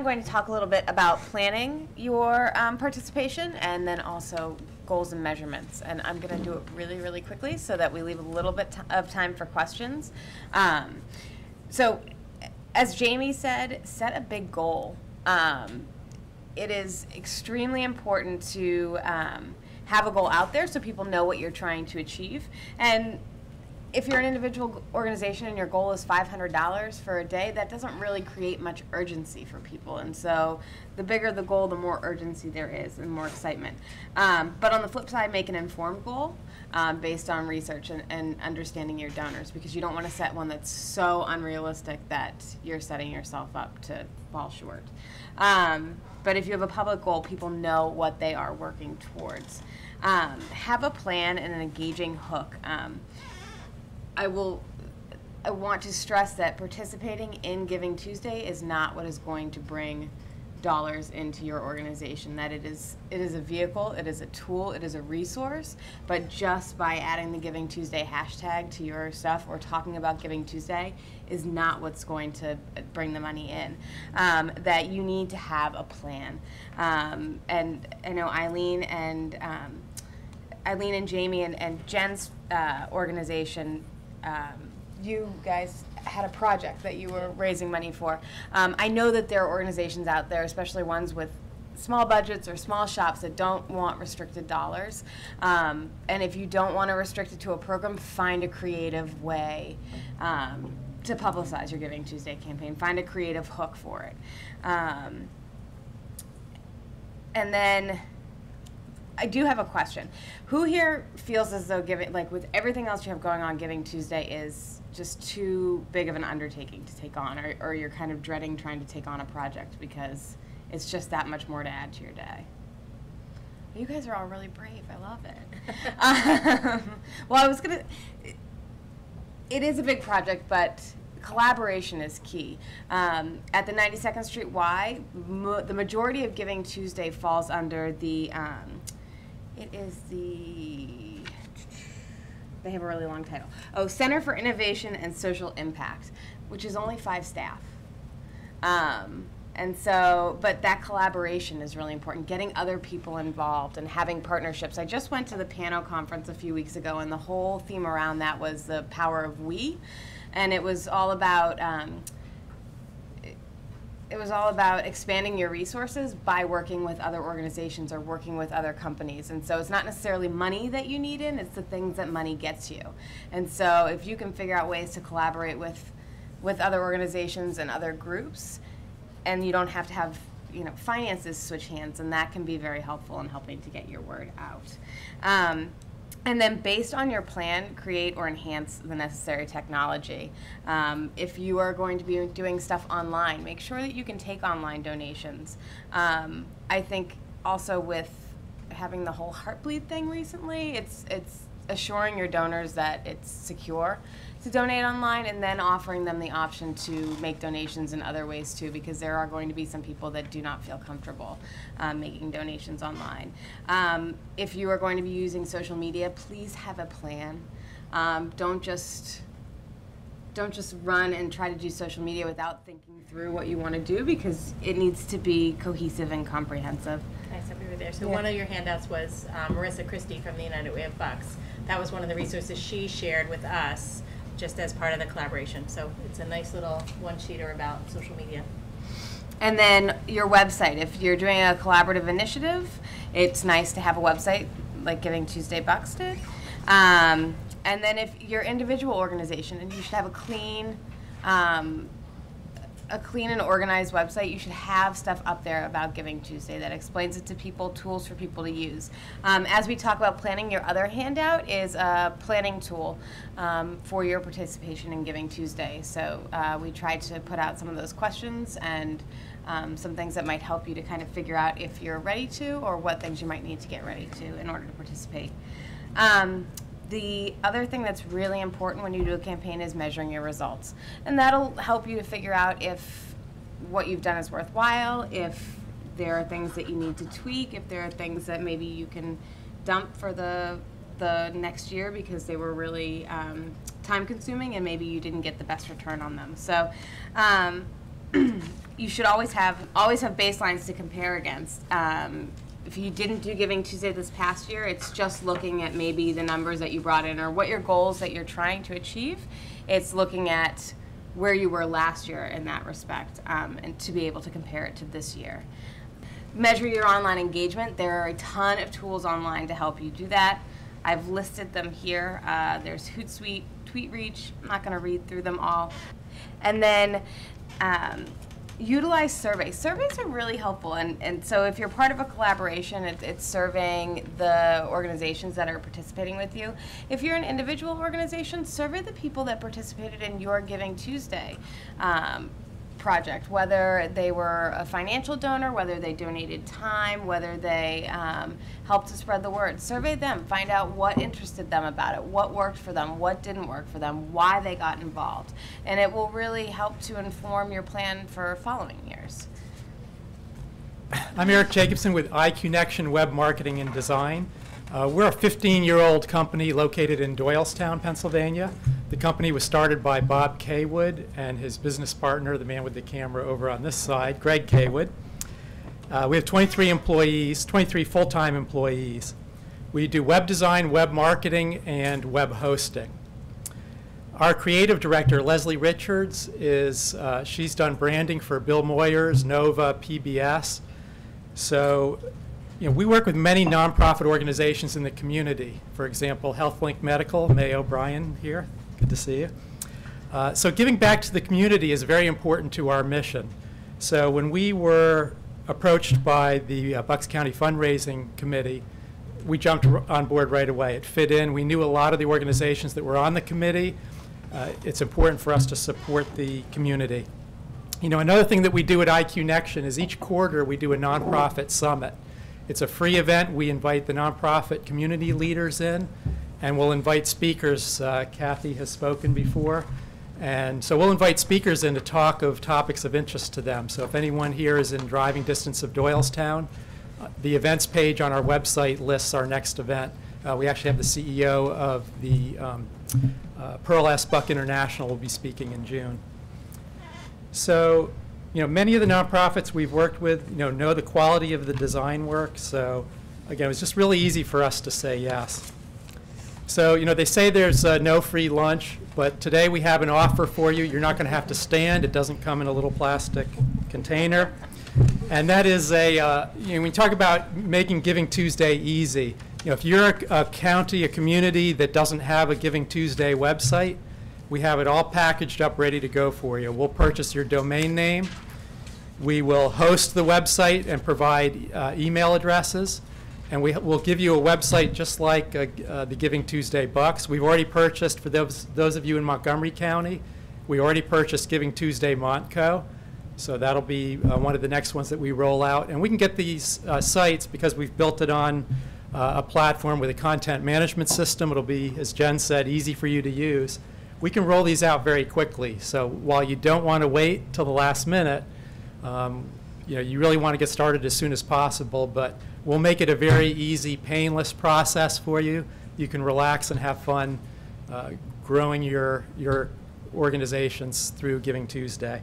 I'm going to talk a little bit about planning your participation and then also goals and measurements. And I'm going to do it really, really quickly so that we leave a little bit of time for questions. So as Jamie said, set a big goal. It is extremely important to have a goal out there so people know what you're trying to achieve. And if you're an individual organization and your goal is $500 for a day, that doesn't really create much urgency for people. And so the bigger the goal, the more urgency there is and more excitement. But on the flip side, make an informed goal based on research and understanding your donors, because you don't want to set one that's so unrealistic that you're setting yourself up to fall short. But if you have a public goal, people know what they are working towards. Have a plan and an engaging hook. I want to stress that participating in Giving Tuesday is not what is going to bring dollars into your organization. That it is a vehicle, it is a tool, it is a resource, but just by adding the Giving Tuesday hashtag to your stuff or talking about Giving Tuesday is not what's going to bring the money in. That you need to have a plan. And I know Eileen and Jamie and Jen's organization, you guys had a project that you were raising money for. I know that there are organizations out there, especially ones with small budgets or small shops, that don't want restricted dollars. And if you don't want to restrict it to a program, find a creative way to publicize your Giving Tuesday campaign. Find a creative hook for it. And then I do have a question. Who here feels as though giving, like with everything else you have going on, Giving Tuesday is just too big of an undertaking to take on, or you're kind of dreading trying to take on a project because it's just that much more to add to your day? You guys are all really brave. I love it. Well, it is a big project, but collaboration is key. At the 92nd Street Y, the majority of Giving Tuesday falls under the, they have a really long title. Oh, Center for Innovation and Social Impact, which is only 5 staff. And so, but that collaboration is really important, getting other people involved and having partnerships. I just went to the Pano conference a few weeks ago, and the whole theme around that was the power of we. And it was all about expanding your resources by working with other organizations or working with other companies. And so it's not necessarily money that you need in, it's the things that money gets you. And so if you can figure out ways to collaborate with other organizations and other groups, and you don't have to have finances switch hands, and that can be very helpful in helping to get your word out. And then based on your plan, create or enhance the necessary technology. If you are going to be doing stuff online, make sure that you can take online donations. I think also with having the whole Heartbleed thing recently, it's assuring your donors that it's secure to donate online, and then offering them the option to make donations in other ways too, because there are going to be some people that do not feel comfortable making donations online. If you are going to be using social media, please have a plan. Don't just run and try to do social media without thinking through what you want to do, because it needs to be cohesive and comprehensive. Nice that we were there. So one of your handouts was Marissa Christie from the United Way of Bucks. That was one of the resources she shared with us just as part of the collaboration. So it's a nice little one-sheeter about social media. And then your website. If you're doing a collaborative initiative, it's nice to have a website like Giving Tuesday Bucks did. And then if you're individual organization, and you should have a clean and organized website, you should have stuff up there about Giving Tuesday that explains it to people, tools for people to use. As we talk about planning, your other handout is a planning tool for your participation in Giving Tuesday. So we tried to put out some of those questions and some things that might help you to kind of figure out if you're ready to, or what things you might need to get ready to in order to participate. The other thing that's really important when you do a campaign is measuring your results. And that'll help you to figure out if what you've done is worthwhile, if there are things that you need to tweak, if there are things that maybe you can dump for the next year because they were really time consuming and maybe you didn't get the best return on them. So you should always have baselines to compare against. If you didn't do Giving Tuesday this past year, it's just looking at maybe the numbers that you brought in or what your goals that you're trying to achieve. It's looking at where you were last year in that respect, and to be able to compare it to this year. Measure your online engagement. There are a ton of tools online to help you do that. I've listed them here. There's Hootsuite, TweetReach. I'm not going to read through them all. And then utilize surveys. Surveys are really helpful, and so if you're part of a collaboration, it's surveying the organizations that are participating with you. If you're an individual organization, survey the people that participated in your Giving Tuesday project, whether they were a financial donor, whether they donated time, whether they helped to spread the word. Survey them, find out what interested them about it, what worked for them, what didn't work for them, why they got involved. And it will really help to inform your plan for following years. I'm Eric Jacobson with iConnection Web Marketing and Design. We're a 15-year-old company located in Doylestown, Pennsylvania. The company was started by Bob Kaywood and his business partner, the man with the camera over on this side, Greg Kaywood. We have 23 employees, 23 full-time employees. We do web design, web marketing, and web hosting. Our creative director, Leslie Richards, she's done branding for Bill Moyers, Nova, PBS. So, we work with many nonprofit organizations in the community. For example, HealthLink Medical, May O'Brien here. Good to see you. So giving back to the community is very important to our mission. So when we were approached by the Bucks County Fundraising Committee, we jumped on board right away. It fit in. We knew a lot of the organizations that were on the committee. It's important for us to support the community. Another thing that we do at iConnection is each quarter we do a nonprofit summit. It's a free event. We invite the nonprofit community leaders in, and we'll invite speakers. Kathy has spoken before. And so we'll invite speakers in to talk of topics of interest to them. So if anyone here is in driving distance of Doylestown, the events page on our website lists our next event. We actually have the CEO of the Pearl S. Buck International will be speaking in June. So, many of the nonprofits we've worked with, know the quality of the design work. So, again, it was just really easy for us to say yes. So, they say there's no free lunch, but today we have an offer for you. You're not going to have to stand. It doesn't come in a little plastic container. And that is when we talk about making Giving Tuesday easy, if you're a county, a community that doesn't have a Giving Tuesday website, we have it all packaged up, ready to go for you. We'll purchase your domain name. We will host the website and provide email addresses. And we'll give you a website just like the Giving Tuesday Bucks. We've already purchased, for those of you in Montgomery County, we already purchased Giving Tuesday Montco. So that'll be one of the next ones that we roll out. And we can get these sites because we've built it on a platform with a content management system. It'll be, as Jen said, easy for you to use. We can roll these out very quickly. So while you don't want to wait till the last minute, you really want to get started as soon as possible, but we'll make it a very easy, painless process for you. You can relax and have fun growing your organizations through Giving Tuesday.